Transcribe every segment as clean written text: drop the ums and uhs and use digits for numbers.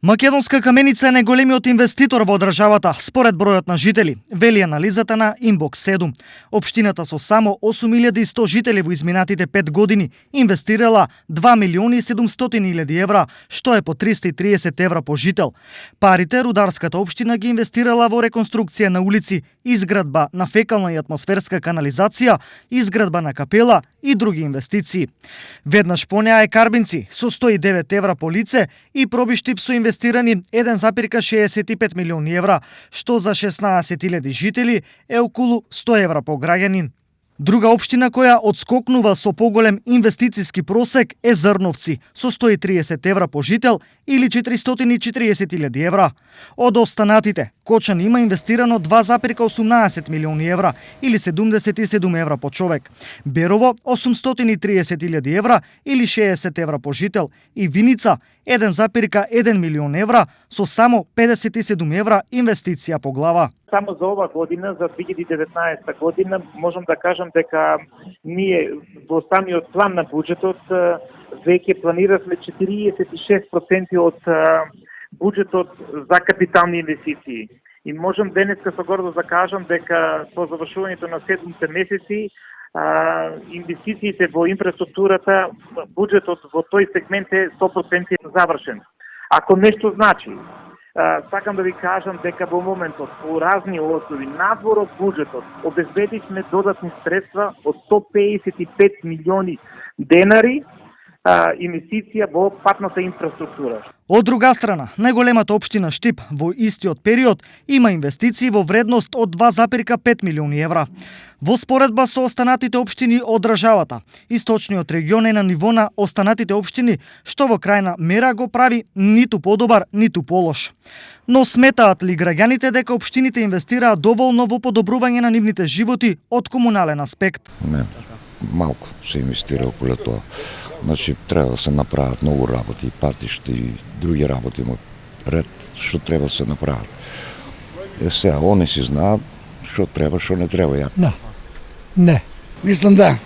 Македонска каменица е најголемиот инвеститор во државата според бројот на жители, вели анализата на Inbox 7. Општината со само 8100 жители во изминатите 5 години инвестирала 2.700.000 евра, што е по 330 евра по жител. Парите рударската општина ги инвестирала во реконструкција на улици, изградба на фекална и атмосферска канализација, изградба на капела и други инвестиции. Веднаш по неа е Карбинци со 109 евра по лице и Пробиштип со инвестирани 1,65 милиони евра, што за 16.000 жители е околу 100 евра по граѓанин. Друга општина која одскокнува со поголем инвестициски просек е Зрновци со 130 евра по жител или 440.000 евра. Од останатите, Кочан има инвестирано 2,18 милиони евра или 77 евра по човек. Берово 830.000 евра или 60 евра по жител и Виница 1,1 милион евра со само 57 евра инвестиција по глава. Само за ова година, за 2019 година, можам да кажам дека ние во самиот план на буџетот веќе планираме 46% од буџетот за капитални инвестиции. И можам денеска со гордост да кажам дека по завршувањето на 7 месеци инвестициите во инфраструктурата, буџетот во тој сегмент е 100% завршен. Ако нешто значи, сакам да ви кажам дека во моментот по разни основи надвор од буџетот обезбедивме додатни средства од 155 милиони денари инвестиција во патната инфраструктура. Од друга страна, најголемата општина Штип во истиот период има инвестиции во вредност од 2,5 милиони евра. Во споредба со останатите општини од државата, источниот регион е на ниво на останатите општини, што во крајна мера го прави ниту подобар, ниту полош. Но сметаат ли граѓаните дека општините инвестираат доволно во подобрување на нивните животи од комунален аспект? Не, малку се инвестира околу тоа. Значи, треба да се направат многу работи, патишта и други работи, има ред што треба да се направат. Сега, они си знаат што треба, што не треба. Да. Не. Мислам да.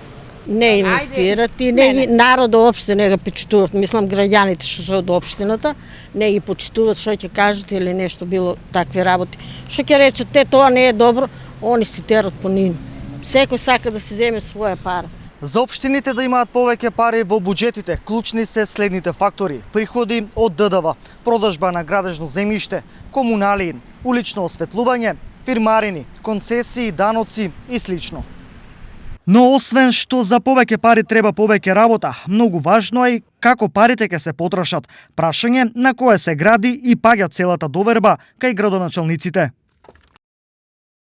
Не инвестират и не народот уопште не го почитуваат. Мислам граѓаните што се од општината не ги почитуваат, што ќе кажат или нешто било такви работи. Што ќе речат, те тоа не е добро, они се терат по нив. Секој сака да се земе своја пара. За општините да имаат повеќе пари во буџетите, клучни се следните фактори: приходи од ДДВ, продажба на градежно земјиште, комунали, улично осветлување, фирмарини, концесии, даноци и слично. Но освен што за повеќе пари треба повеќе работа, многу важно е како парите ќе се потрошат, прашање на кое се гради и паѓа целата доверба кај градоначалниците.